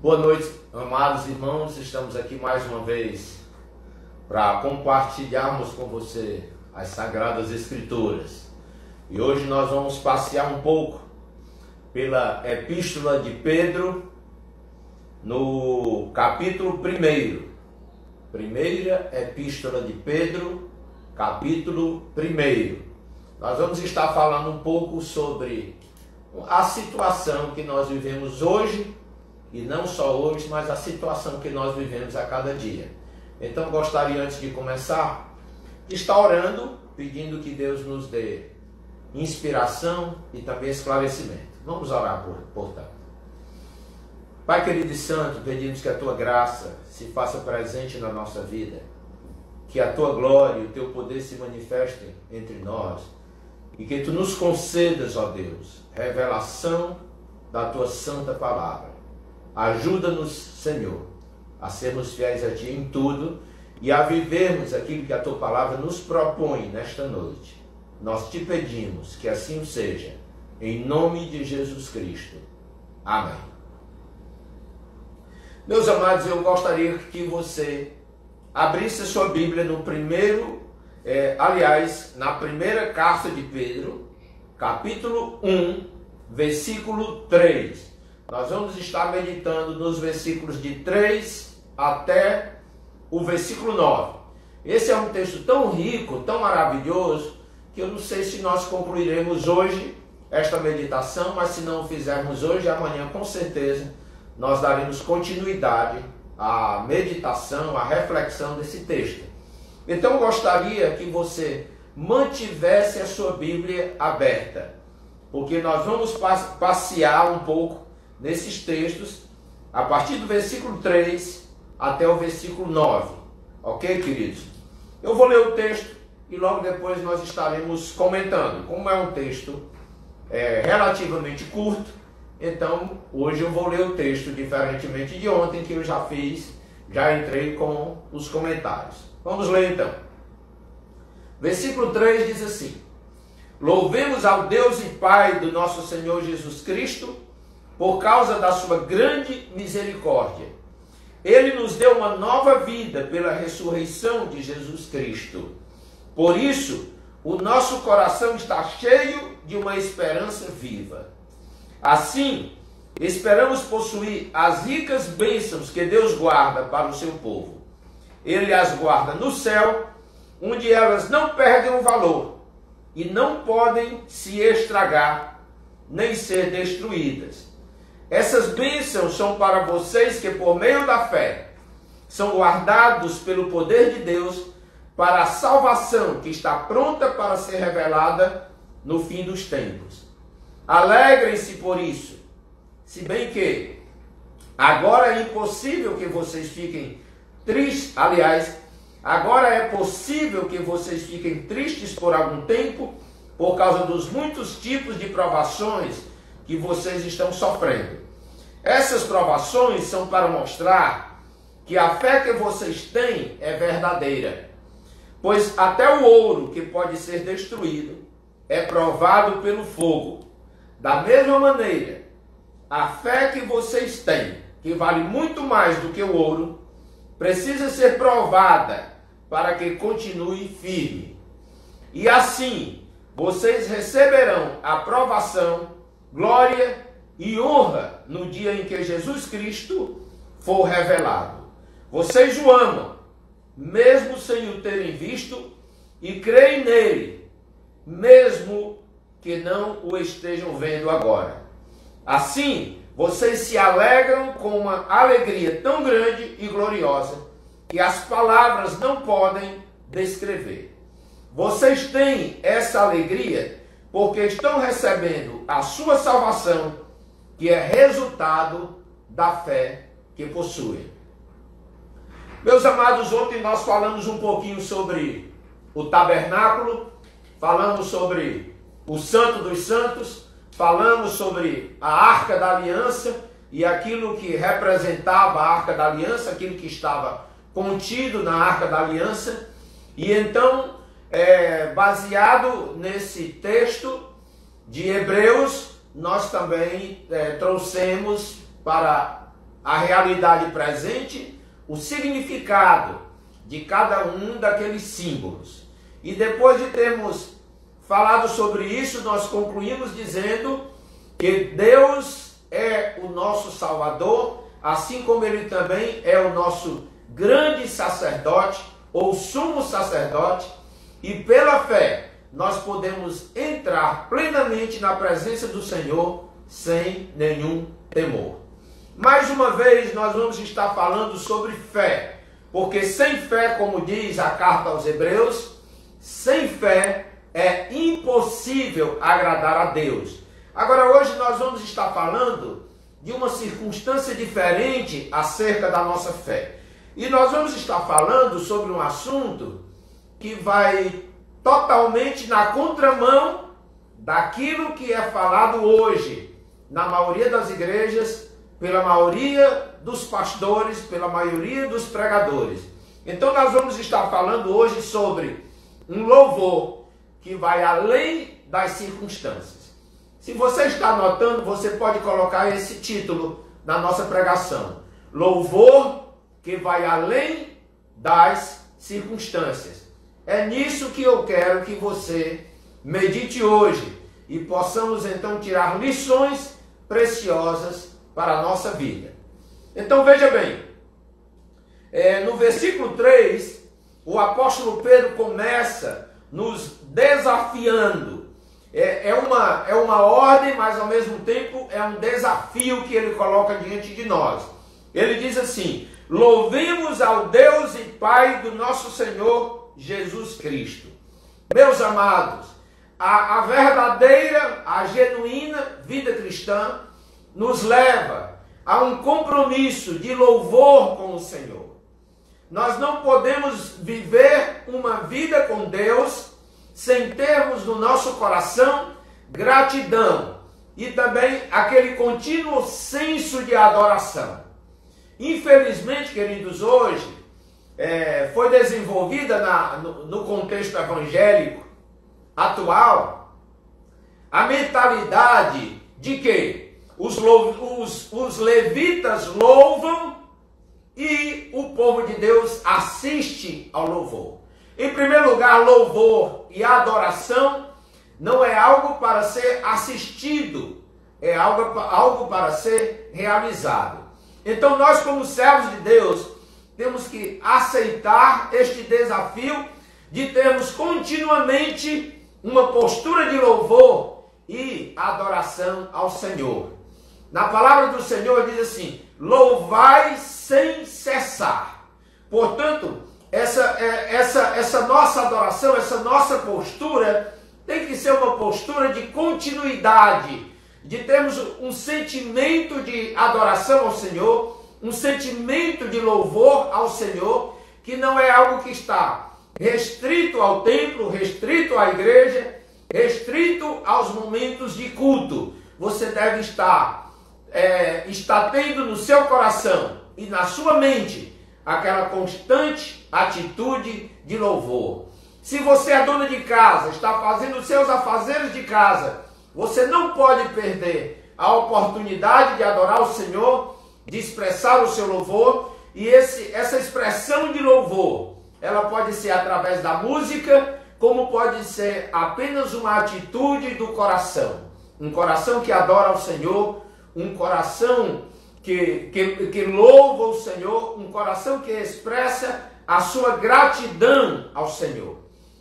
Boa noite, amados irmãos. Estamos aqui mais uma vez para compartilharmos com você as Sagradas Escrituras. E hoje nós vamos passear um pouco pela Epístola de Pedro, no capítulo 1. Primeira Epístola de Pedro, capítulo 1. Nós vamos estar falando um pouco sobre a situação que nós vivemos hoje, e não só hoje, mas a situação que nós vivemos a cada dia. Então gostaria, antes de começar, de estar orando, pedindo que Deus nos dê inspiração e também esclarecimento. Vamos orar, portanto. Pai querido e santo, pedimos que a Tua graça se faça presente na nossa vida, que a Tua glória e o Teu poder se manifestem entre nós, e que Tu nos concedas, ó Deus, revelação da Tua santa palavra. Ajuda-nos, Senhor, a sermos fiéis a Ti em tudo e a vivermos aquilo que a Tua palavra nos propõe nesta noite. Nós Te pedimos que assim seja, em nome de Jesus Cristo. Amém. Meus amados, eu gostaria que você abrisse a sua Bíblia no na primeira carta de Pedro, capítulo 1, versículo 3. Nós vamos estar meditando nos versículos de 3 até o versículo 9. Esse é um texto tão rico, tão maravilhoso, que eu não sei se nós concluiremos hoje esta meditação, mas se não o fizermos hoje, amanhã com certeza nós daremos continuidade à meditação, à reflexão desse texto. Então eu gostaria que você mantivesse a sua Bíblia aberta, porque nós vamos passear um pouco nesses textos, a partir do versículo 3 até o versículo 9. Ok, queridos? Eu vou ler o texto e logo depois nós estaremos comentando. Como é um texto relativamente curto, então hoje eu vou ler o texto, diferentemente de ontem, que eu já entrei com os comentários. Vamos ler então. Versículo 3 diz assim: Louvemos ao Deus e Pai do nosso Senhor Jesus Cristo, por causa da sua grande misericórdia. Ele nos deu uma nova vida pela ressurreição de Jesus Cristo. Por isso, o nosso coração está cheio de uma esperança viva. Assim, esperamos possuir as ricas bênçãos que Deus guarda para o seu povo. Ele as guarda no céu, onde elas não perdem o valor e não podem se estragar, nem ser destruídas. Essas bênçãos são para vocês que, por meio da fé, são guardados pelo poder de Deus para a salvação que está pronta para ser revelada no fim dos tempos. Alegrem-se por isso, se bem que agora é impossível que vocês fiquem tristes. Aliás, agora é possível que vocês fiquem tristes por algum tempo por causa dos muitos tipos de provações que vocês estão sofrendo. Essas provações são para mostrar que a fé que vocês têm é verdadeira. Pois até o ouro que pode ser destruído é provado pelo fogo. Da mesma maneira, a fé que vocês têm, que vale muito mais do que o ouro, precisa ser provada para que continue firme. E assim, vocês receberão aprovação, glória e honra no dia em que Jesus Cristo for revelado. Vocês o amam, mesmo sem o terem visto, e creem nele, mesmo que não o estejam vendo agora. Assim, vocês se alegram com uma alegria tão grande e gloriosa que as palavras não podem descrever. Vocês têm essa alegria porque estão recebendo a sua salvação, que é resultado da fé que possuem. Meus amados, ontem nós falamos um pouquinho sobre o tabernáculo, falamos sobre o Santo dos Santos, falamos sobre a Arca da Aliança e aquilo que representava a Arca da Aliança, aquilo que estava contido na Arca da Aliança. E então, baseado nesse texto de Hebreus, nós também trouxemos para a realidade presente, o significado de cada um daqueles símbolos. E depois de termos falado sobre isso, nós concluímos dizendo que Deus é o nosso Salvador, assim como Ele também é o nosso grande sacerdote, ou sumo sacerdote, e pela fé nós podemos entrar plenamente na presença do Senhor sem nenhum temor. Mais uma vez nós vamos estar falando sobre fé, porque sem fé, como diz a carta aos Hebreus, sem fé é impossível agradar a Deus. Agora hoje nós vamos estar falando de uma circunstância diferente acerca da nossa fé. E nós vamos estar falando sobre um assunto que vai totalmente na contramão daquilo que é falado hoje, na maioria das igrejas, pela maioria dos pastores, pela maioria dos pregadores. Então nós vamos estar falando hoje sobre um louvor que vai além das circunstâncias. Se você está anotando, você pode colocar esse título na nossa pregação: Louvor que vai além das circunstâncias. É nisso que eu quero que você medite hoje e possamos então tirar lições preciosas para a nossa vida. Então veja bem, no versículo 3, o apóstolo Pedro começa nos desafiando. É uma ordem, mas ao mesmo tempo é um desafio que ele coloca diante de nós. Ele diz assim: louvemos ao Deus e Pai do nosso Senhor Jesus Cristo. Meus amados, a verdadeira, a genuína vida cristã nos leva a um compromisso de louvor com o Senhor. Nós não podemos viver uma vida com Deus sem termos no nosso coração gratidão e também aquele contínuo senso de adoração. Infelizmente, queridos, hoje foi desenvolvida no contexto evangélico atual a mentalidade de que os levitas louvam e o povo de Deus assiste ao louvor. Em primeiro lugar, louvor e adoração não é algo para ser assistido, é algo para ser realizado. Então nós, como servos de Deus, temos que aceitar este desafio de termos continuamente uma postura de louvor e adoração ao Senhor. Na palavra do Senhor diz assim: louvai sem cessar. Portanto, essa nossa adoração, essa nossa postura tem que ser uma postura de continuidade, de termos um sentimento de adoração ao Senhor, um sentimento de louvor ao Senhor, que não é algo que está restrito ao templo, restrito à igreja, restrito aos momentos de culto. Você deve estar tendo no seu coração e na sua mente aquela constante atitude de louvor. Se você é dona de casa, está fazendo os seus afazeres de casa, você não pode perder a oportunidade de adorar o Senhor, de expressar o seu louvor. E essa expressão de louvor, ela pode ser através da música, como pode ser apenas uma atitude do coração. Um coração que adora ao Senhor, um coração que louva o Senhor, um coração que expressa a sua gratidão ao Senhor.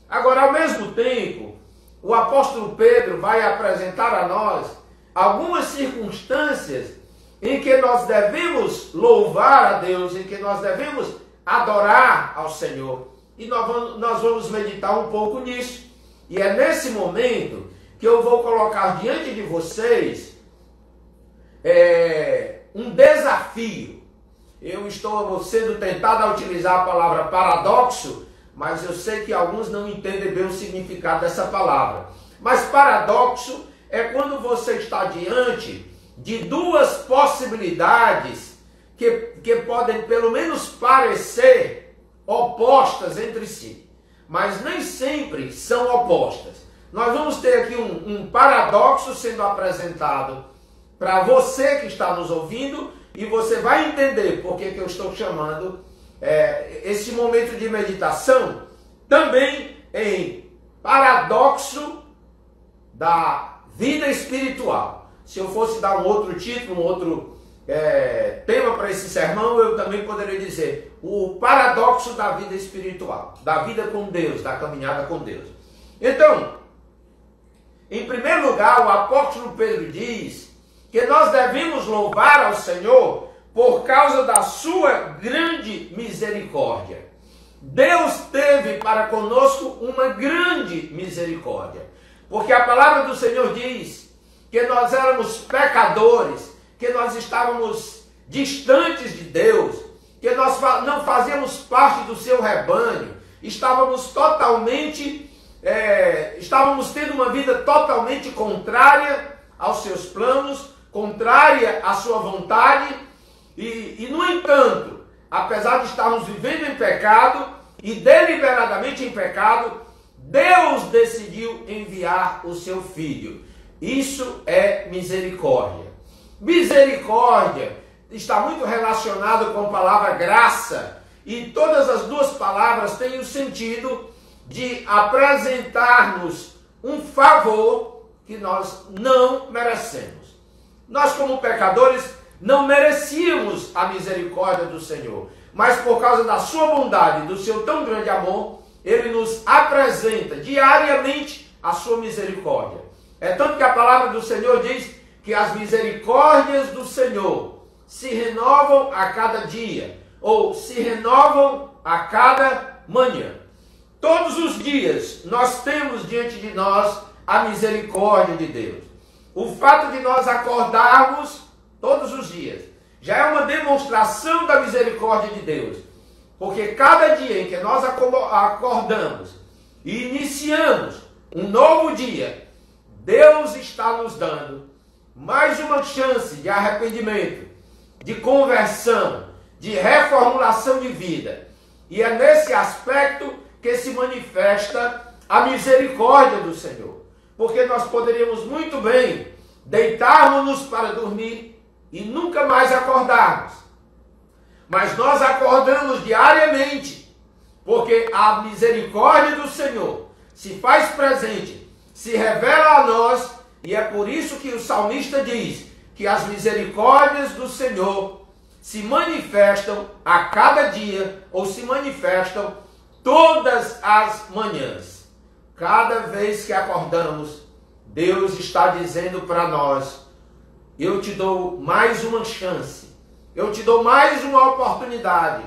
Agora, ao mesmo tempo, o apóstolo Pedro vai apresentar a nós algumas circunstâncias em que nós devemos louvar a Deus, em que nós devemos adorar ao Senhor. E nós vamos meditar um pouco nisso. E é nesse momento que eu vou colocar diante de vocês um desafio. Eu estou sendo tentado a utilizar a palavra paradoxo, mas eu sei que alguns não entendem bem o significado dessa palavra. Mas paradoxo é quando você está diante de duas possibilidades que podem pelo menos parecer opostas entre si, mas nem sempre são opostas. Nós vamos ter aqui um paradoxo sendo apresentado para você que está nos ouvindo, e você vai entender por que eu estou chamando esse momento de meditação também em paradoxo da vida espiritual. Se eu fosse dar um outro título, um outro tema para esse sermão, eu também poderia dizer o paradoxo da vida espiritual, da vida com Deus, da caminhada com Deus. Então, em primeiro lugar, o apóstolo Pedro diz que nós devemos louvar ao Senhor por causa da sua grande misericórdia. Deus teve para conosco uma grande misericórdia, porque a palavra do Senhor diz que nós éramos pecadores, que nós estávamos distantes de Deus, que nós não fazíamos parte do seu rebanho, estávamos tendo uma vida totalmente contrária aos seus planos, contrária à sua vontade, e no entanto, apesar de estarmos vivendo em pecado e deliberadamente em pecado, Deus decidiu enviar o seu Filho. Isso é misericórdia. Misericórdia está muito relacionado com a palavra graça, e todas as duas palavras têm o sentido de apresentar-nos um favor que nós não merecemos. Nós, como pecadores, não merecíamos a misericórdia do Senhor, mas por causa da sua bondade, do seu tão grande amor, Ele nos apresenta diariamente a sua misericórdia. É tanto que a palavra do Senhor diz que as misericórdias do Senhor se renovam a cada dia, ou se renovam a cada manhã. Todos os dias nós temos diante de nós a misericórdia de Deus. O fato de nós acordarmos todos os dias já é uma demonstração da misericórdia de Deus, porque cada dia em que nós acordamos e iniciamos um novo dia, Deus está nos dando mais uma chance de arrependimento, de conversão, de reformulação de vida. E é nesse aspecto que se manifesta a misericórdia do Senhor. Porque nós poderíamos muito bem deitarmos-nos para dormir e nunca mais acordarmos. Mas nós acordamos diariamente, porque a misericórdia do Senhor se faz presente, se revela a nós, e é por isso que o salmista diz que as misericórdias do Senhor se manifestam a cada dia, ou se manifestam todas as manhãs. Cada vez que acordamos, Deus está dizendo para nós: eu te dou mais uma chance, eu te dou mais uma oportunidade,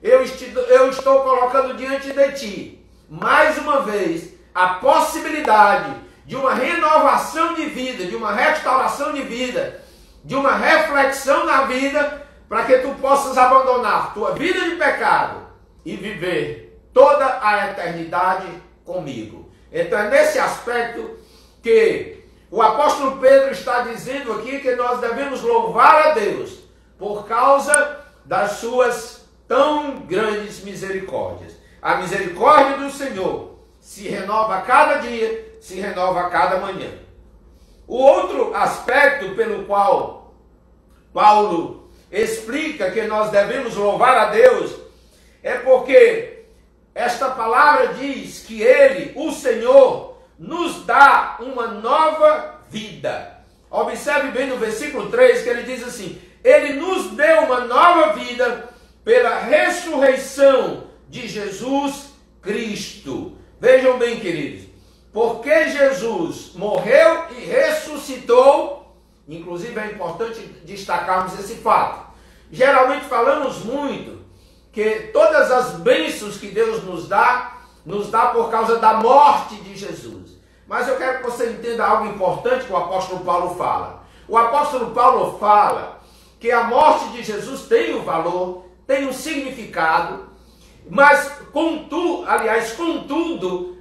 eu estou colocando diante de ti, mais uma vez, a possibilidade de uma renovação de vida, de uma restauração de vida, de uma reflexão na vida, para que tu possas abandonar tua vida de pecado e viver toda a eternidade comigo. Então é nesse aspecto que o apóstolo Pedro está dizendo aqui que nós devemos louvar a Deus por causa das suas tão grandes misericórdias. A misericórdia do Senhor se renova a cada dia, se renova a cada manhã. O outro aspecto pelo qual Paulo explica que nós devemos louvar a Deus é porque esta palavra diz que Ele, o Senhor, nos dá uma nova vida. Observe bem no versículo 3 que ele diz assim: Ele nos deu uma nova vida pela ressurreição de Jesus Cristo. Vejam bem, queridos, porque Jesus morreu e ressuscitou. Inclusive é importante destacarmos esse fato. Geralmente falamos muito que todas as bênçãos que Deus nos dá por causa da morte de Jesus. Mas eu quero que você entenda algo importante que o apóstolo Paulo fala. O apóstolo Paulo fala que a morte de Jesus tem um valor, tem um significado, mas contudo,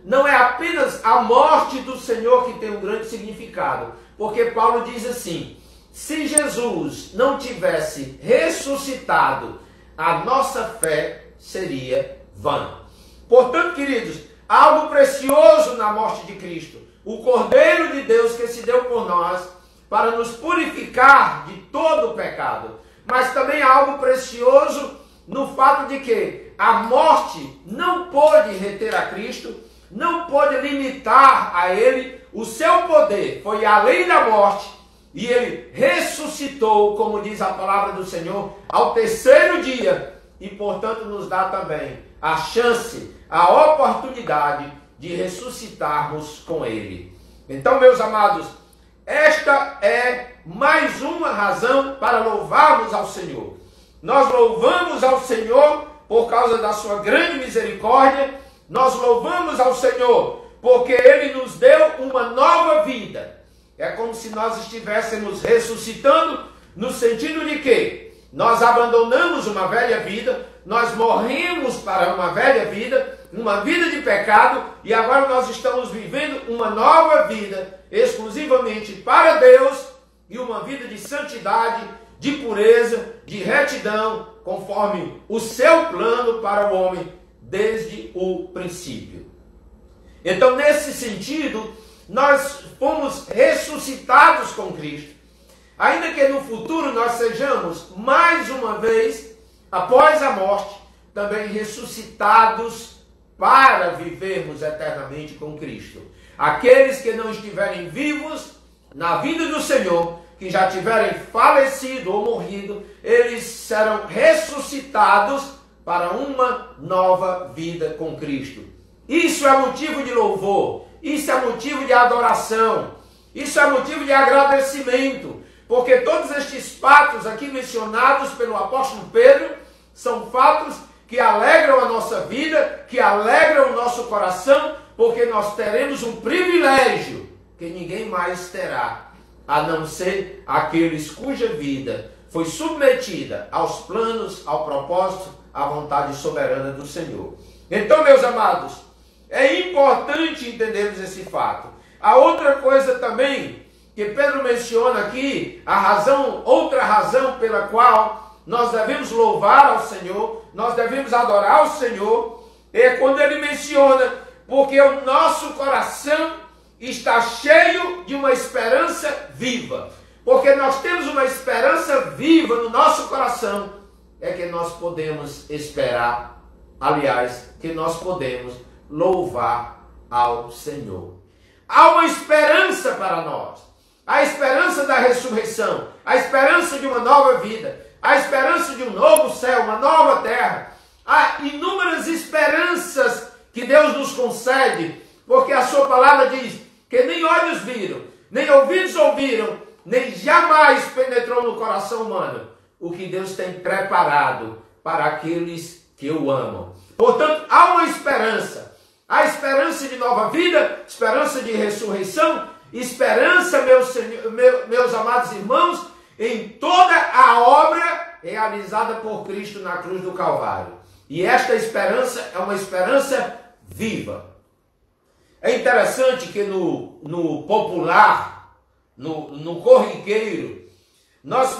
não é apenas a morte do Senhor que tem um grande significado. Porque Paulo diz assim: se Jesus não tivesse ressuscitado, a nossa fé seria vã. Portanto, queridos, há algo precioso na morte de Cristo, o Cordeiro de Deus que se deu por nós para nos purificar de todo o pecado, mas também há algo precioso no fato de que a morte não pôde reter a Cristo, não pôde limitar a ele. O seu poder foi além da morte e ele ressuscitou, como diz a palavra do Senhor, ao terceiro dia, e portanto nos dá também a chance, a oportunidade de ressuscitarmos com ele. Então, meus amados, esta é mais uma razão para louvarmos ao Senhor. Nós louvamos ao Senhor por causa da sua grande misericórdia, nós louvamos ao Senhor porque ele nos deu uma nova vida. É como se nós estivéssemos ressuscitando, no sentido de que nós abandonamos uma velha vida, nós morremos para uma velha vida, uma vida de pecado, e agora nós estamos vivendo uma nova vida, exclusivamente para Deus, e uma vida de santidade, de pureza, de retidão, conforme o seu plano para o homem desde o princípio. Então, nesse sentido, nós fomos ressuscitados com Cristo, ainda que no futuro nós sejamos, mais uma vez, após a morte, também ressuscitados para vivermos eternamente com Cristo. Aqueles que não estiverem vivos na vinda do Senhor, que já tiverem falecido ou morrido, eles serão ressuscitados para uma nova vida com Cristo. Isso é motivo de louvor, isso é motivo de adoração, isso é motivo de agradecimento, porque todos estes fatos aqui mencionados pelo apóstolo Pedro são fatos que alegram a nossa vida, que alegram o nosso coração, porque nós teremos um privilégio que ninguém mais terá, a não ser aqueles cuja vida foi submetida aos planos, ao propósito, à vontade soberana do Senhor. Então, meus amados, é importante entendermos esse fato. A outra coisa também que Pedro menciona aqui, outra razão pela qual nós devemos louvar ao Senhor, nós devemos adorar ao Senhor, é quando ele menciona, porque o nosso coração está cheio de uma esperança viva. Porque nós temos uma esperança viva no nosso coração, é que nós podemos esperar, aliás, que nós podemos louvar ao Senhor. Há uma esperança para nós, a esperança da ressurreição, a esperança de uma nova vida, a esperança de um novo céu, uma nova terra. Há inúmeras esperanças que Deus nos concede, porque a sua palavra diz que nem olhos viram, nem ouvidos ouviram, nem jamais penetrou no coração humano o que Deus tem preparado para aqueles que o amam. Portanto, há uma esperança. Há esperança de nova vida, esperança de ressurreição, esperança, meus amados irmãos, em toda a obra realizada por Cristo na cruz do Calvário. E esta esperança é uma esperança viva. É interessante que no popular, no corriqueiro, nós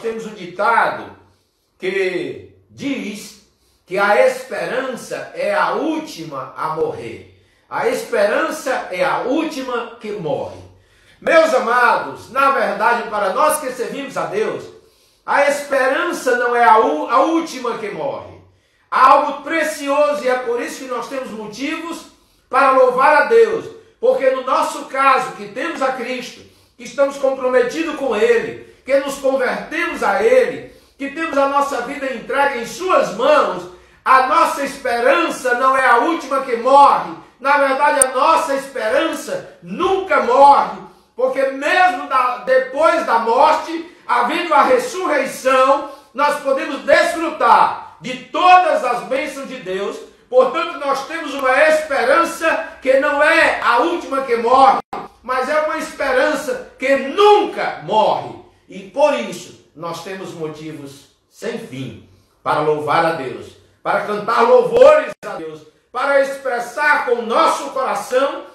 temos um ditado que diz que a esperança é a última a morrer. A esperança é a última que morre. Meus amados, na verdade, para nós que servimos a Deus, a esperança não é a última que morre. Há algo precioso e é por isso que nós temos motivos para louvar a Deus. Porque no nosso caso, que temos a Cristo, que estamos comprometidos com Ele, que nos convertemos a Ele, que temos a nossa vida entregue em Suas mãos, a nossa esperança não é a última que morre. Na verdade, a nossa esperança nunca morre, porque mesmo depois da morte, havendo a ressurreição, nós podemos desfrutar de todas as bênçãos de Deus. Portanto, nós temos uma esperança que não é a última que morre, mas é uma esperança que nunca morre. E por isso, nós temos motivos sem fim para louvar a Deus, para cantar louvores a Deus, para expressar com o nosso coração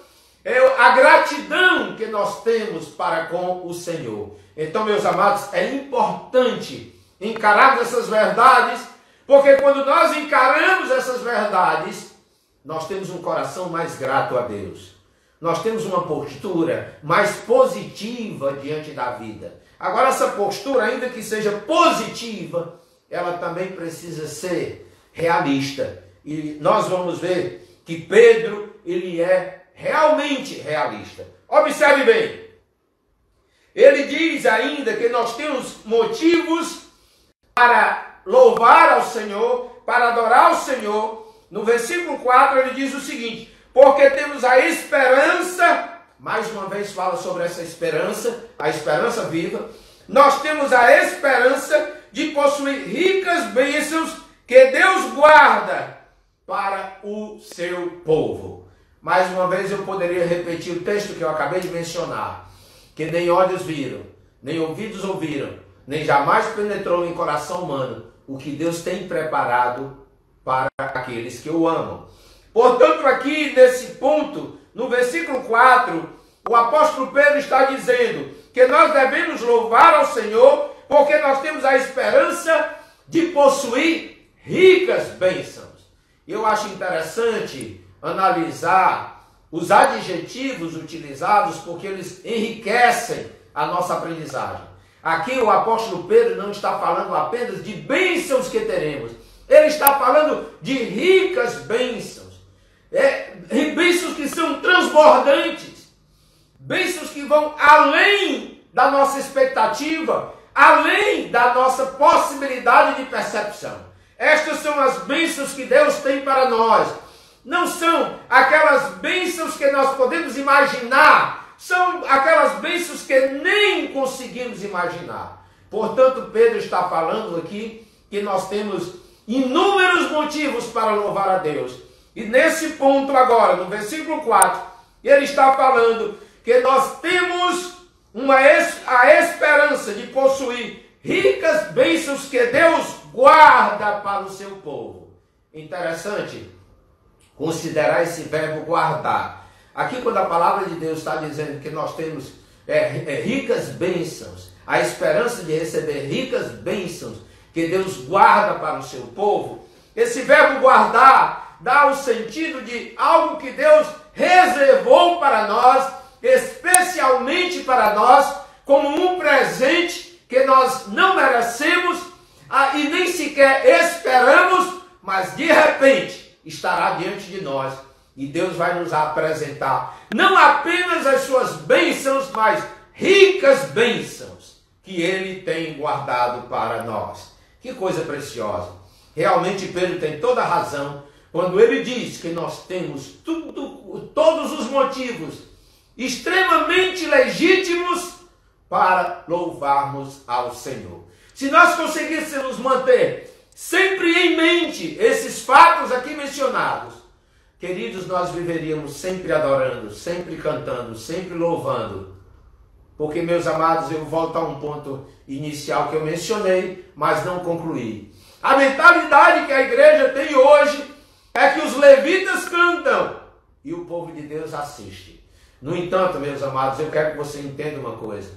a gratidão que nós temos para com o Senhor. Então, meus amados, é importante encararmos essas verdades, porque quando nós encaramos essas verdades, nós temos um coração mais grato a Deus. Nós temos uma postura mais positiva diante da vida. Agora, essa postura, ainda que seja positiva, ela também precisa ser realista. E nós vamos ver que Pedro, ele é realmente realista. Observe bem. Ele diz ainda que nós temos motivos para louvar ao Senhor, para adorar ao Senhor. No versículo 4 ele diz o seguinte: porque temos a esperança, mais uma vez fala sobre essa esperança, a esperança viva. Nós temos a esperança de possuir ricas bênçãos que Deus guarda para o seu povo. Mais uma vez eu poderia repetir o texto que eu acabei de mencionar, que nem olhos viram, nem ouvidos ouviram, nem jamais penetrou em coração humano o que Deus tem preparado para aqueles que o amam. Portanto, aqui nesse ponto, no versículo 4, o apóstolo Pedro está dizendo que nós devemos louvar ao Senhor porque nós temos a esperança de possuir ricas bênçãos. Eu acho interessante analisar os adjetivos utilizados porque eles enriquecem a nossa aprendizagem. Aqui o apóstolo Pedro não está falando apenas de bênçãos que teremos, ele está falando de ricas bênçãos. Bênçãos que são transbordantes, bênçãos que vão além da nossa expectativa, além da nossa possibilidade de percepção. Estas são as bênçãos que Deus tem para nós. Não são aquelas bênçãos que nós podemos imaginar, são aquelas bênçãos que nem conseguimos imaginar. Portanto, Pedro está falando aqui que nós temos inúmeros motivos para louvar a Deus. E nesse ponto agora, no versículo 4, ele está falando que nós temos a esperança de possuir ricas bênçãos que Deus guarda para o seu povo. Interessante considerar esse verbo guardar. Aqui quando a palavra de Deus está dizendo que nós temos ricas bênçãos, a esperança de receber ricas bênçãos que Deus guarda para o seu povo, esse verbo guardar dá o sentido de algo que Deus reservou para nós, especialmente para nós, como um presente que nós não merecemos e nem sequer esperamos, mas de repente estará diante de nós e Deus vai nos apresentar não apenas as suas bênçãos, mas ricas bênçãos que Ele tem guardado para nós. Que coisa preciosa! Realmente Pedro tem toda a razão quando ele diz que nós temos todos os motivos extremamente legítimos para louvarmos ao Senhor. Se nós conseguíssemos manter sempre em mente esses fatos aqui mencionados, queridos, nós viveríamos sempre adorando, sempre cantando, sempre louvando. Porque, meus amados, eu volto a um ponto inicial que eu mencionei, mas não concluí. A mentalidade que a igreja tem hoje é que os levitas cantam e o povo de Deus assiste. No entanto, meus amados, eu quero que você entenda uma coisa.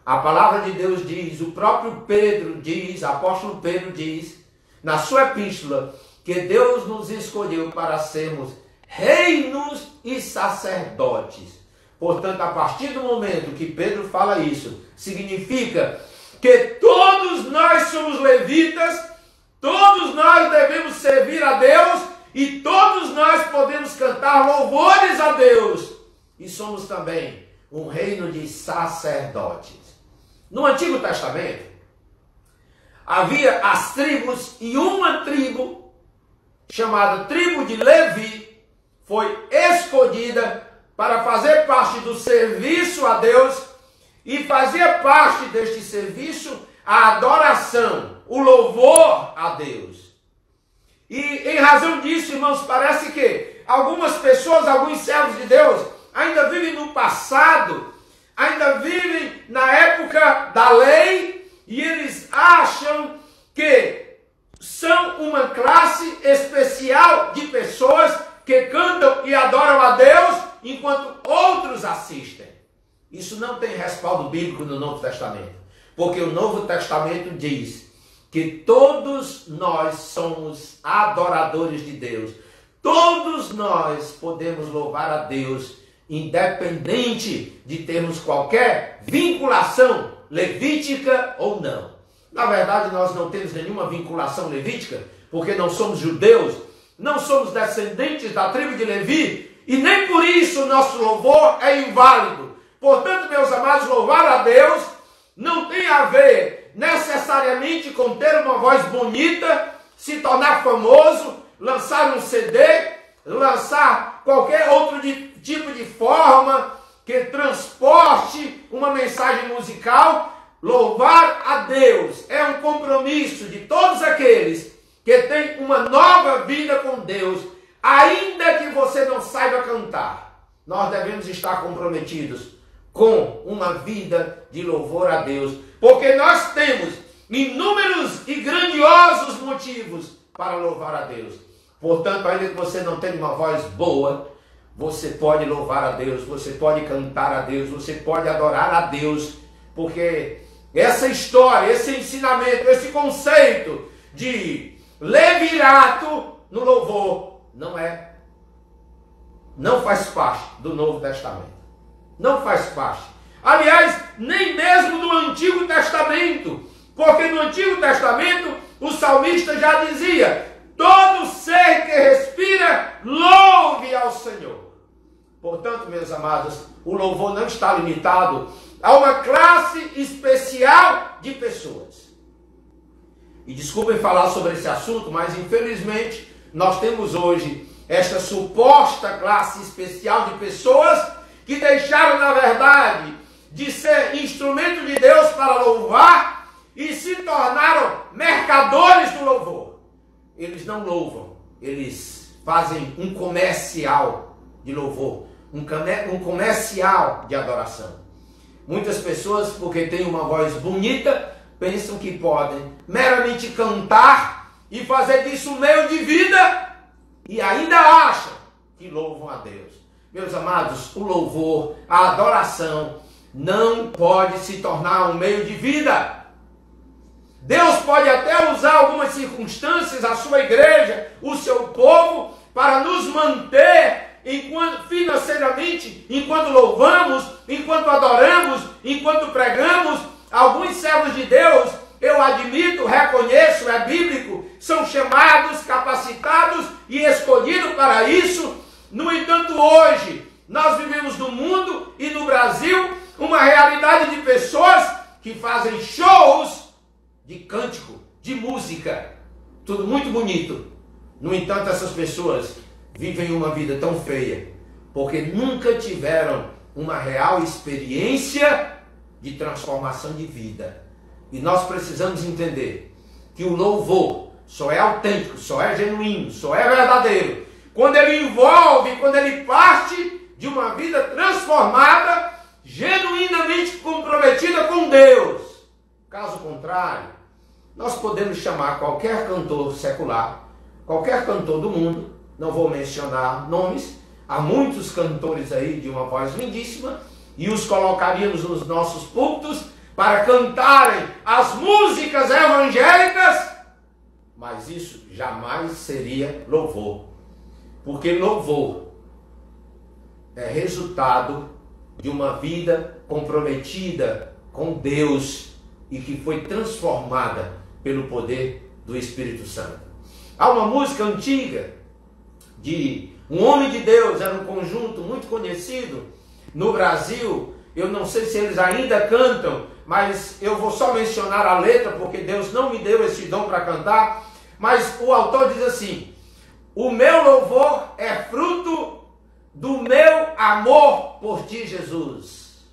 A palavra de Deus diz, o próprio Pedro diz, o apóstolo Pedro diz, na sua epístola, que Deus nos escolheu para sermos reinos e sacerdotes. Portanto, a partir do momento que Pedro fala isso, significa que todos nós somos levitas, todos nós devemos servir a Deus e todos nós podemos cantar louvores a Deus. E somos também um reino de sacerdotes. No Antigo Testamento, havia as tribos e uma tribo, chamada tribo de Levi, foi escolhida para fazer parte do serviço a Deus e fazia parte deste serviço a adoração, o louvor a Deus. E em razão disso, irmãos, parece que algumas pessoas, alguns servos de Deus, ainda vivem no passado, ainda vivem na época da lei, e eles acham que são uma classe especial de pessoas que cantam e adoram a Deus, enquanto outros assistem. Isso não tem respaldo bíblico no Novo Testamento, porque o Novo Testamento diz que todos nós somos adoradores de Deus. Todos nós podemos louvar a Deus, independente de termos qualquer vinculação levítica ou não. Na verdade, nós não temos nenhuma vinculação levítica, porque não somos judeus, não somos descendentes da tribo de Levi, e nem por isso o nosso louvor é inválido. Portanto, meus amados, louvar a Deus não tem a ver necessariamente com ter uma voz bonita, se tornar famoso, lançar um CD, lançar qualquer outro tipo de forma que transporte uma mensagem musical. Louvar a Deus é um compromisso de todos aqueles que têm uma nova vida com Deus, ainda que você não saiba cantar. Nós devemos estar comprometidos com uma vida de louvor a Deus, porque nós temos inúmeros e grandiosos motivos para louvar a Deus. Portanto, ainda que você não tenha uma voz boa, você pode louvar a Deus, você pode cantar a Deus, você pode adorar a Deus, porque essa história, esse ensinamento, esse conceito de levirato no louvor não faz parte do Novo Testamento. Não faz parte. Aliás, nem mesmo do Antigo Testamento, porque no Antigo Testamento o salmista já dizia: todo ser que respira, louve ao Senhor. Portanto, meus amados, o louvor não está limitado a uma classe especial de pessoas. E desculpem falar sobre esse assunto, mas infelizmente nós temos hoje esta suposta classe especial de pessoas que deixaram, na verdade, de ser instrumento de Deus para louvar e se tornaram mercadores do louvor. Eles não louvam, eles fazem um comercial de louvor, um comercial de adoração. Muitas pessoas, porque têm uma voz bonita, pensam que podem meramente cantar e fazer disso um meio de vida e ainda acham que louvam a Deus. Meus amados, o louvor, a adoração não pode se tornar um meio de vida. Deus pode até usar algumas circunstâncias, a sua igreja, o seu povo, para nos manter financeiramente, enquanto louvamos, enquanto adoramos, enquanto pregamos. Alguns servos de Deus, eu admito, reconheço, é bíblico, são chamados, capacitados e escolhidos para isso. No entanto, hoje, nós vivemos no mundo e no Brasil uma realidade de pessoas que fazem shows de cântico, de música, tudo muito bonito. No entanto, essas pessoas vivem uma vida tão feia, porque nunca tiveram uma real experiência de transformação de vida. E nós precisamos entender que o louvor só é autêntico, só é genuíno, só é verdadeiro quando ele envolve, quando ele parte de uma vida transformada, genuinamente comprometida com Deus. Caso contrário, nós podemos chamar qualquer cantor secular, qualquer cantor do mundo, não vou mencionar nomes, há muitos cantores aí de uma voz lindíssima, e os colocaríamos nos nossos púlpitos para cantarem as músicas evangélicas, mas isso jamais seria louvor, porque louvor é resultado de uma vida comprometida com Deus e que foi transformada pelo poder do Espírito Santo. Há uma música antiga de um homem de Deus, era um conjunto muito conhecido no Brasil. Eu não sei se eles ainda cantam, mas eu vou só mencionar a letra, porque Deus não me deu esse dom para cantar. Mas o autor diz assim: o meu louvor é fruto do meu amor por ti, Jesus.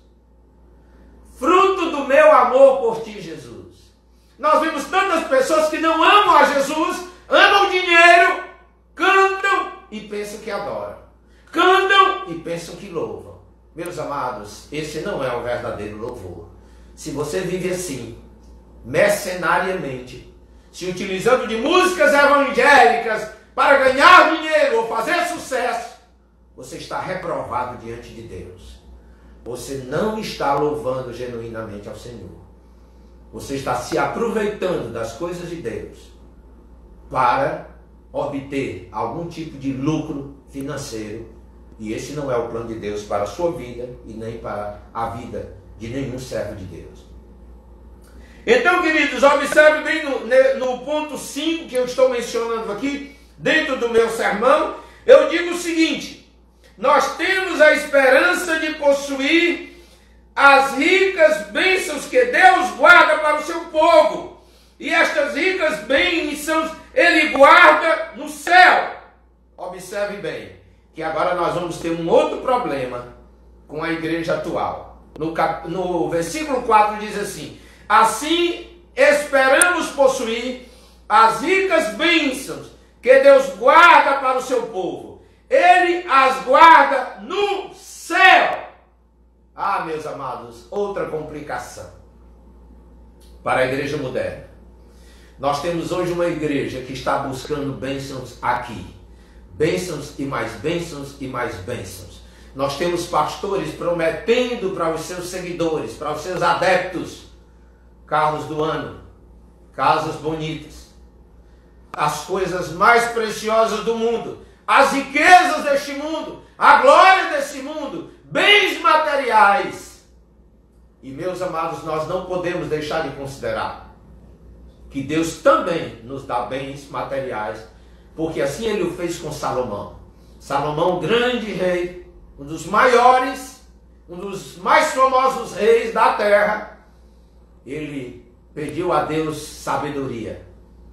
Fruto do meu amor por ti, Jesus. Nós vemos tantas pessoas que não amam a Jesus, amam o dinheiro, cantam e pensam que adoram, cantam e pensam que louvam. Meus amados, esse não é o verdadeiro louvor. Se você vive assim, mercenariamente, se utilizando de músicas evangélicas para ganhar dinheiro ou fazer sucesso, você está reprovado diante de Deus. Você não está louvando genuinamente ao Senhor. Você está se aproveitando das coisas de Deus para obter algum tipo de lucro financeiro. E esse não é o plano de Deus para a sua vida e nem para a vida de nenhum servo de Deus. Então, queridos, observe bem no ponto 5 que eu estou mencionando aqui, dentro do meu sermão, eu digo o seguinte: nós temos a esperança de possuir as ricas bênçãos que Deus guarda para o seu povo. E estas ricas bênçãos Ele guarda no céu. Observe bem, que agora nós vamos ter um outro problema com a igreja atual. No versículo 4 diz assim: assim esperamos possuir as ricas bênçãos que Deus guarda para o seu povo. Ele as guarda no céu. Ah, meus amados, outra complicação para a igreja moderna. Nós temos hoje uma igreja que está buscando bênçãos aqui. Bênçãos e mais bênçãos e mais bênçãos. Nós temos pastores prometendo para os seus seguidores, para os seus adeptos, carros do ano, casas bonitas, as coisas mais preciosas do mundo, as riquezas deste mundo, a glória desse mundo, bens materiais. E, meus amados, nós não podemos deixar de considerar que Deus também nos dá bens materiais, porque assim Ele o fez com Salomão. Salomão, grande rei, um dos maiores, um dos mais famosos reis da terra, ele pediu a Deus sabedoria.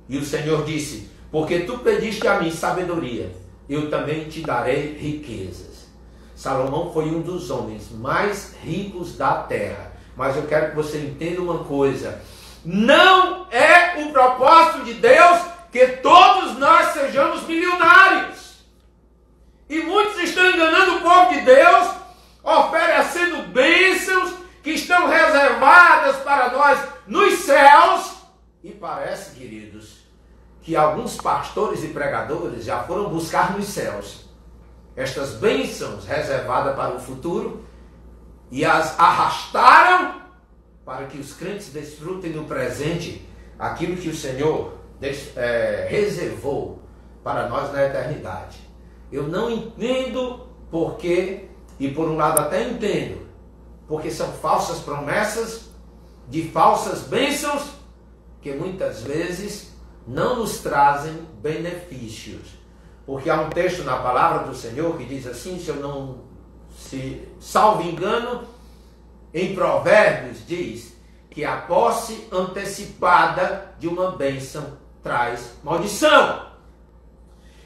E o Senhor disse: porque tu pediste a mim sabedoria, eu também te darei riquezas. Salomão foi um dos homens mais ricos da terra. Mas eu quero que você entenda uma coisa: não é o propósito de Deus que todos nós sejamos milionários. E muitos estão enganando o povo de Deus, oferecendo bênçãos que estão reservadas para nós nos céus. E parece, queridos, que alguns pastores e pregadores já foram buscar nos céus estas bênçãos reservadas para o futuro e as arrastaram para que os crentes desfrutem no presente aquilo que o Senhor reservou para nós na eternidade. Eu não entendo porquê, e por um lado até entendo, porque são falsas promessas de falsas bênçãos que muitas vezes não nos trazem benefícios. Porque há um texto na palavra do Senhor que diz assim, se eu não salvo engano, em Provérbios diz que a posse antecipada de uma bênção traz maldição.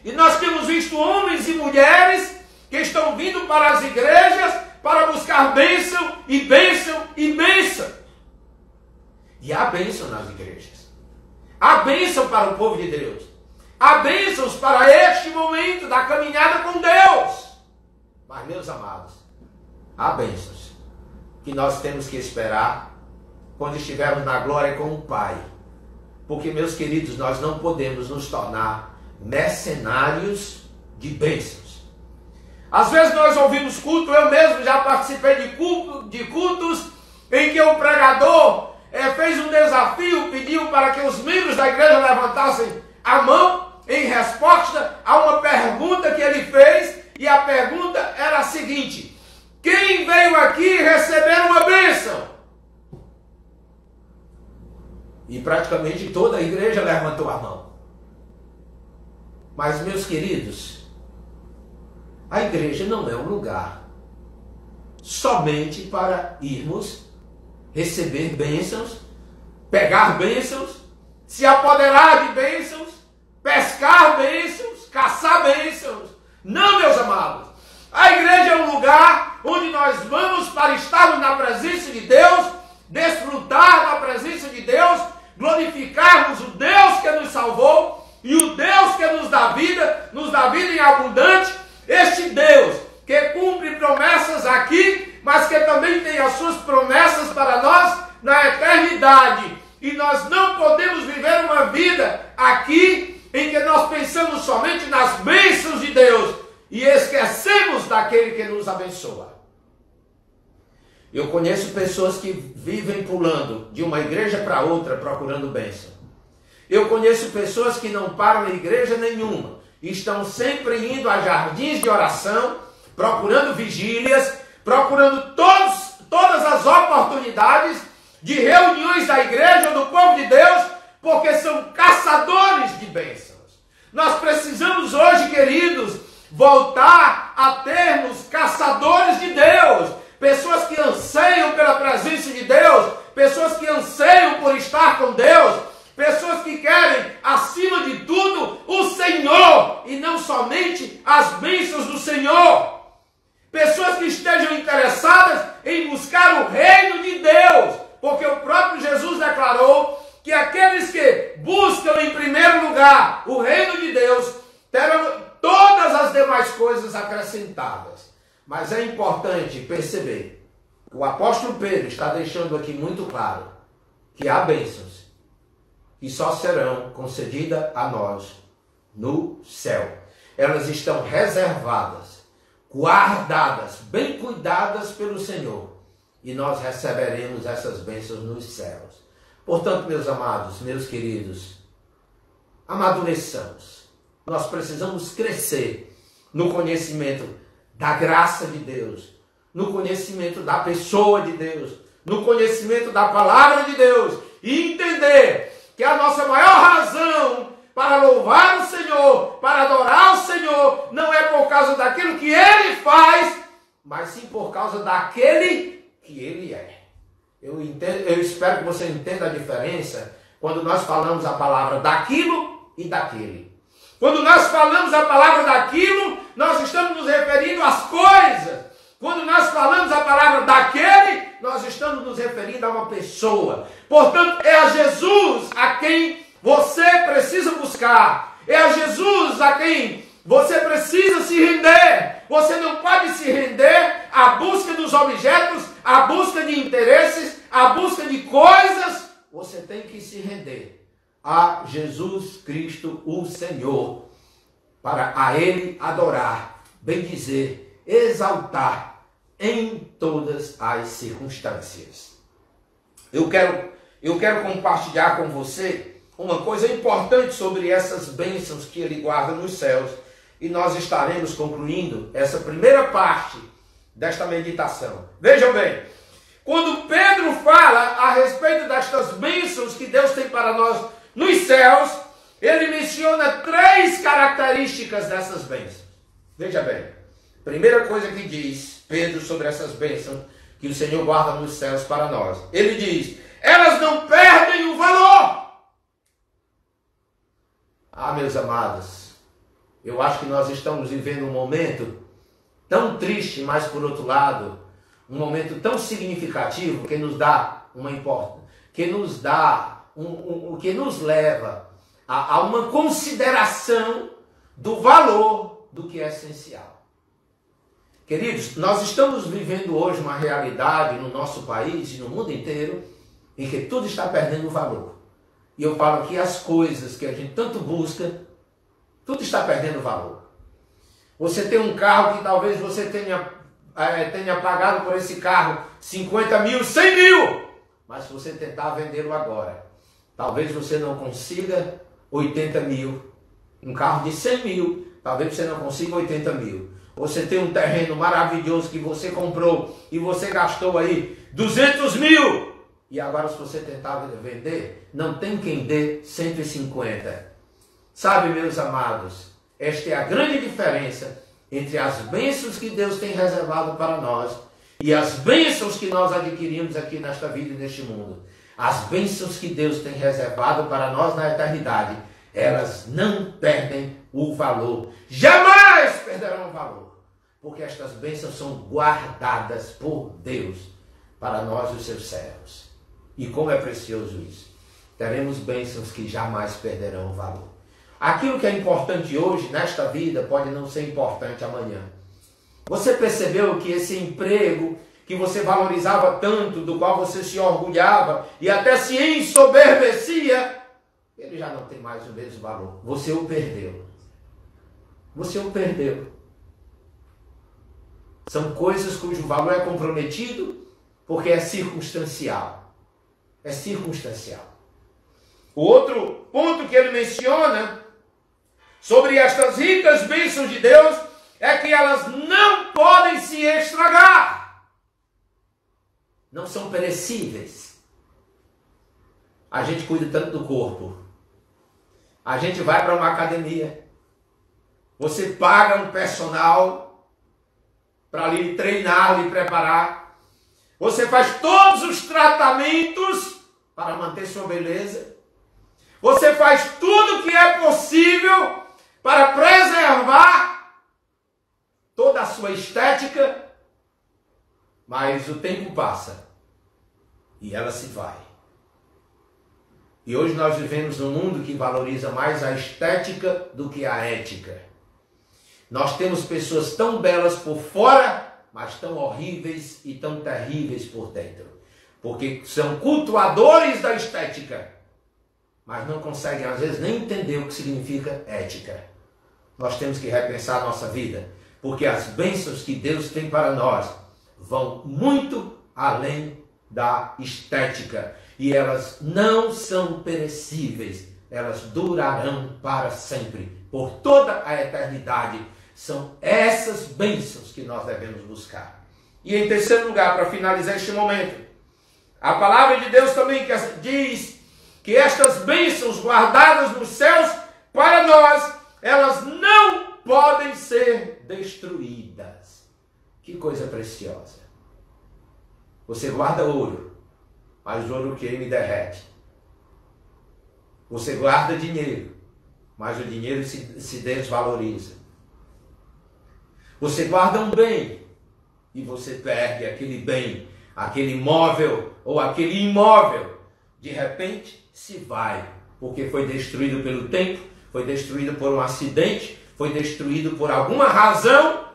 E nós temos visto homens e mulheres que estão vindo para as igrejas para buscar bênção e bênção e bênção. E há bênção nas igrejas. Há bênção para o povo de Deus. Há bênçãos para este momento da caminhada com Deus. Mas, meus amados, há bênçãos que nós temos que esperar quando estivermos na glória com o Pai. Porque, meus queridos, nós não podemos nos tornar mercenários de bênçãos. Às vezes nós ouvimos culto, eu mesmo já participei de cultos em que o pregador fez um desafio, pediu para que os membros da igreja levantassem a mão em resposta a uma pergunta que ele fez, e a pergunta era a seguinte: quem veio aqui receber uma bênção? E praticamente toda a igreja levantou a mão. Mas, meus queridos, a igreja não é um lugar somente para irmos receber bênçãos, pegar bênçãos, se apoderar de bênçãos, pescar bênçãos, caçar bênçãos. Não, meus amados. A igreja é um lugar onde nós vamos para estarmos na presença de Deus, desfrutar da presença de Deus, glorificarmos o Deus que nos salvou e o Deus que nos dá vida em abundante. Este Deus que cumpre promessas aqui, mas que também tem as suas promessas para nós na eternidade. E nós não podemos viver uma vida aqui em que nós pensamos somente nas bênçãos de Deus e esquecemos daquele que nos abençoa. Eu conheço pessoas que vivem pulando de uma igreja para outra procurando bênção. Eu conheço pessoas que não param em igreja nenhuma, estão sempre indo a jardins de oração, procurando vigílias, procurando todas as oportunidades de reuniões da igreja ou do povo de Deus, porque são caçadores de bênçãos. Nós precisamos hoje, queridos, voltar a termos caçadores de Deus, pessoas que anseiam pela presença de Deus, pessoas que anseiam por estar com Deus, pessoas que querem, acima de tudo, o Senhor e não somente as bênçãos do Senhor. Pessoas que estejam interessadas em buscar o reino de Deus, porque o próprio Jesus declarou que aqueles que buscam em primeiro lugar o reino de Deus terão todas as demais coisas acrescentadas. Mas é importante perceber que o apóstolo Pedro está deixando aqui muito claro que há bênçãos que só serão concedidas a nós no céu. Elas estão reservadas, guardadas, bem cuidadas pelo Senhor, e nós receberemos essas bênçãos nos céus. Portanto, meus amados, meus queridos, amadureçamos. Nós precisamos crescer no conhecimento da graça de Deus, no conhecimento da pessoa de Deus, no conhecimento da palavra de Deus, e entender que a nossa maior razão para louvar o Senhor, para adorar o Senhor, não é por causa daquilo que Ele faz, mas sim por causa daquele que Ele é. Eu espero que você entenda a diferença quando nós falamos a palavra daquilo e daquele. Quando nós falamos a palavra daquilo, nós estamos nos referindo às coisas. Quando nós falamos a palavra daquele, nós estamos nos referindo a uma pessoa. Portanto, é a Jesus a quem você precisa buscar. É a Jesus a quem você precisa se render. Você não pode se render à busca dos objetos, à busca de interesses, à busca de coisas. Você tem que se render a Jesus Cristo, o Senhor, para a Ele adorar, bendizer, exaltar em todas as circunstâncias. Eu quero compartilhar com você uma coisa importante sobre essas bênçãos que Ele guarda nos céus, e nós estaremos concluindo essa primeira parte desta meditação. Vejam bem, quando Pedro fala a respeito destas bênçãos que Deus tem para nós nos céus, ele menciona 3 características dessas bênçãos. Veja bem, primeira coisa que diz Pedro sobre essas bênçãos que o Senhor guarda nos céus para nós. Ele diz, elas não perdem o valor. Ah, meus amados, eu acho que nós estamos vivendo um momento tão triste, mas por outro lado, um momento tão significativo que nos dá uma importância, que nos dá que nos leva a uma consideração do valor do que é essencial. Queridos, nós estamos vivendo hoje uma realidade no nosso país e no mundo inteiro em que tudo está perdendo valor. E eu falo aqui as coisas que a gente tanto busca, tudo está perdendo valor. Você tem um carro que talvez você tenha pagado por esse carro 50 mil, 100 mil, mas se você tentar vendê-lo agora, talvez você não consiga 80 mil. Um carro de 100 mil, talvez você não consiga 80 mil. Você tem um terreno maravilhoso que você comprou e você gastou aí 200 mil. E agora se você tentar vender, não tem quem dê 150. Sabe, meus amados, esta é a grande diferença entre as bênçãos que Deus tem reservado para nós e as bênçãos que nós adquirimos aqui nesta vida e neste mundo. As bênçãos que Deus tem reservado para nós na eternidade, elas não perdem o valor. Jamais perderão o valor. Porque estas bênçãos são guardadas por Deus para nós, os seus servos. E como é precioso isso. Teremos bênçãos que jamais perderão o valor. Aquilo que é importante hoje, nesta vida, pode não ser importante amanhã. Você percebeu que esse emprego que você valorizava tanto, do qual você se orgulhava e até se ensoberbecia, ele já não tem mais o mesmo valor. Você o perdeu. Você o perdeu. São coisas cujo valor é comprometido porque é circunstancial. É circunstancial. O outro ponto que ele menciona sobre estas ricas bênçãos de Deus é que elas não podem se estragar. Não são perecíveis. A gente cuida tanto do corpo. A gente vai para uma academia. Você paga um personal para lhe treinar, lhe preparar. Você faz todos os tratamentos para manter sua beleza. Você faz tudo o que é possível para preservar toda a sua estética. Mas o tempo passa e ela se vai. E hoje nós vivemos num mundo que valoriza mais a estética do que a ética. Nós temos pessoas tão belas por fora, mas tão horríveis e tão terríveis por dentro. Porque são cultuadores da estética, mas não conseguem às vezes nem entender o que significa ética. Nós temos que repensar a nossa vida, porque as bênçãos que Deus tem para nós vão muito além da estética. E elas não são perecíveis, elas durarão para sempre, por toda a eternidade. São essas bênçãos que nós devemos buscar. E em terceiro lugar, para finalizar este momento, a palavra de Deus também diz que estas bênçãos guardadas nos céus para nós, elas não podem ser destruídas. Que coisa preciosa. Você guarda ouro, mas o ouro queima e derrete. Você guarda dinheiro, mas o dinheiro se desvaloriza. Você guarda um bem e você perde aquele bem, aquele imóvel ou aquele imóvel. De repente se vai, porque foi destruído pelo tempo, foi destruído por um acidente, foi destruído por alguma razão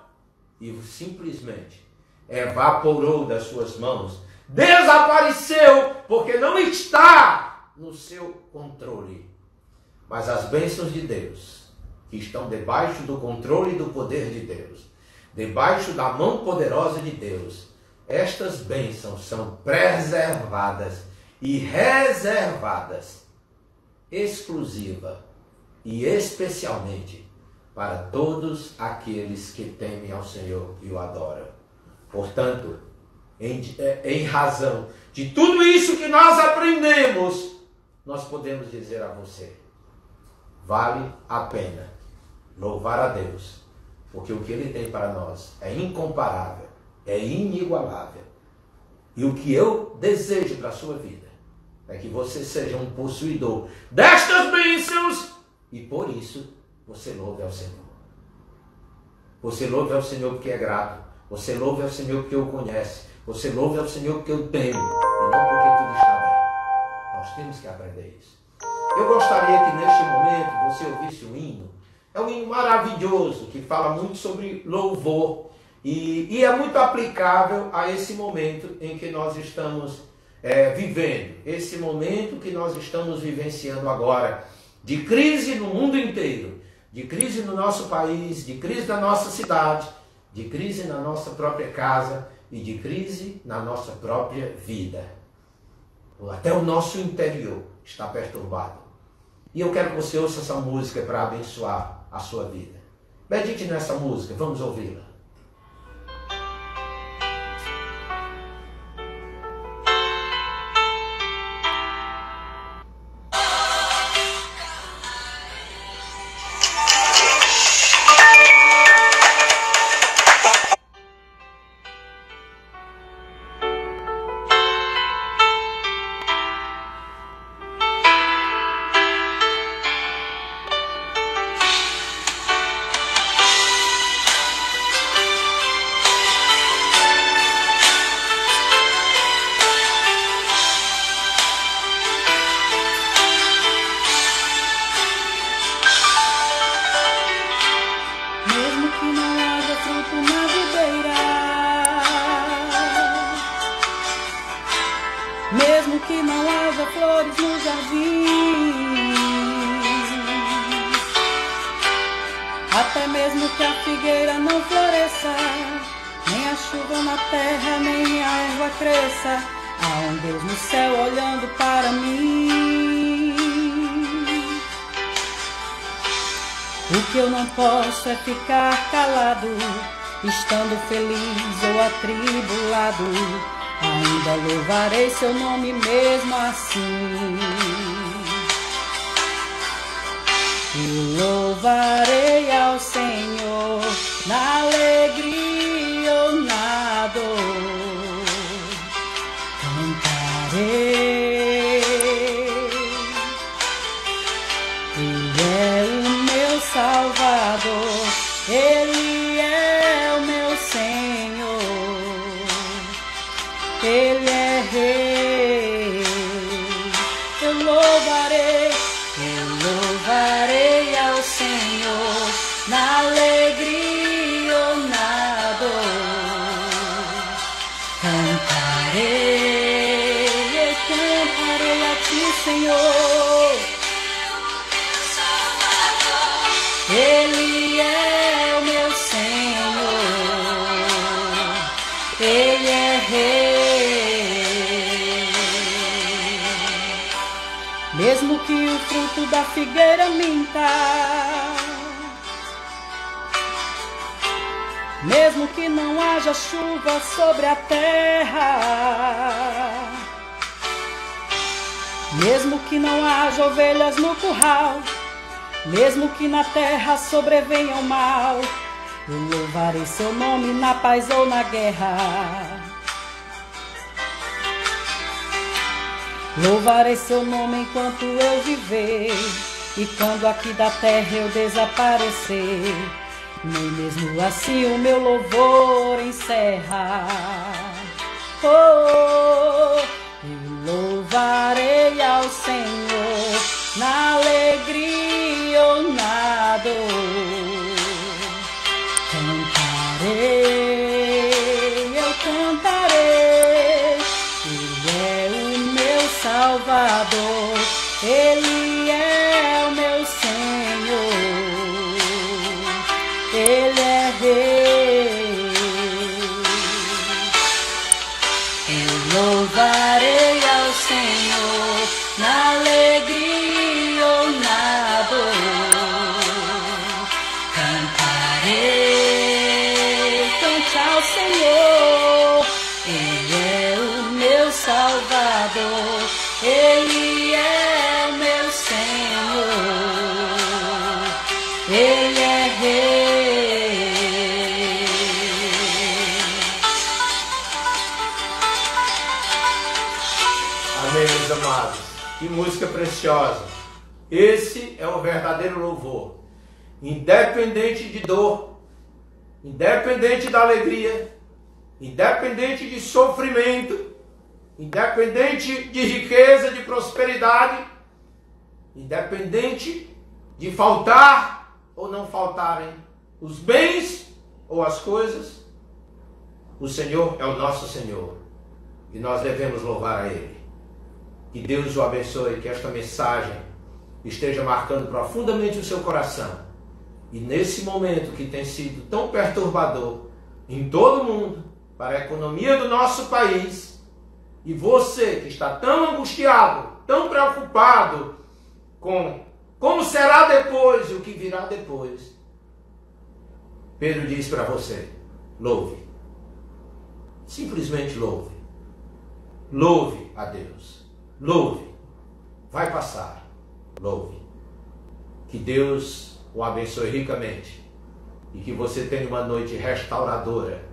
e simplesmente evaporou das suas mãos. Desapareceu porque não está no seu controle. Mas as bênçãos de Deus, que estão debaixo do controle e do poder de Deus, debaixo da mão poderosa de Deus, estas bênçãos são preservadas e reservadas exclusiva e especialmente para todos aqueles que temem ao Senhor e o adoram. Portanto, em razão de tudo isso que nós aprendemos, nós podemos dizer a você: vale a pena louvar a Deus, porque o que Ele tem para nós é incomparável, é inigualável. E o que eu desejo para a sua vida é que você seja um possuidor destas bênçãos e por isso você louve ao Senhor. Você louve ao Senhor porque é grato. Você louve ao Senhor porque o conhece. Você louve ao Senhor porque o teme. E não porque tudo está bem. Nós temos que aprender isso. Eu gostaria que neste momento você ouvisse um hino. É um hino maravilhoso que fala muito sobre louvor. E é muito aplicável a esse momento em que nós estamos vivendo. Esse momento que nós estamos vivenciando agora. De crise no mundo inteiro. De crise no nosso país. De crise na nossa cidade. De crise na nossa própria casa e de crise na nossa própria vida. Até o nosso interior está perturbado. E eu quero que você ouça essa música para abençoar a sua vida. Medite nessa música, vamos ouvi-la. Mesmo que não haja flores no jardim, até mesmo que a figueira não floresça, nem a chuva na terra, nem a erva cresça, há um Deus no céu olhando para mim. O que eu não posso é ficar calado, estando feliz ou atribulado, ainda louvarei seu nome mesmo assim. E louvarei ao Senhor na alegria ou na dor. Cantarei. Ele é o meu Salvador, Ele é o meu Senhor, Ele é Rei. Eu louvarei ao Senhor na alegria ou na dor. Cantarei a Ti, Senhor. Ele é o meu Senhor, Ele é Rei. Mesmo que o fruto da figueira minta, mesmo que não haja chuva sobre a terra, mesmo que não haja ovelhas no curral, mesmo que na terra sobrevenha o mal, eu louvarei seu nome na paz ou na guerra. Louvarei seu nome enquanto eu viver, e quando aqui da terra eu desaparecer, nem mesmo assim o meu louvor encerra. Oh, eu louvarei ao Senhor na alegria ou na dor. Eu cantarei, Ele é o meu Salvador, Ele é o meu Senhor, Ele é Rei. Eu louvarei ao Senhor na alegria ou na dor. Cantarei, cante ao Senhor, Ele é o meu Salvador, Ele é o meu Senhor, Ele é Rei. Amém, meus amados. Que música preciosa. Esse é o verdadeiro louvor. Independente de dor, independente da alegria, independente de sofrimento, independente de riqueza, de prosperidade, independente de faltar ou não faltarem os bens ou as coisas, o Senhor é o nosso Senhor e nós devemos louvar a Ele. Que Deus o abençoe, que esta mensagem esteja marcando profundamente o seu coração. E nesse momento que tem sido tão perturbador em todo o mundo, para a economia do nosso país, e você que está tão angustiado, tão preocupado com como será depois e o que virá depois, Pedro diz para você: louve. Simplesmente louve. Louve a Deus. Louve. Vai passar. Louve. Que Deus o abençoe ricamente. E que você tenha uma noite restauradora.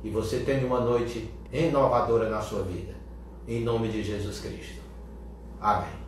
Que você tenha uma noite renovadora na sua vida. Em nome de Jesus Cristo. Amém.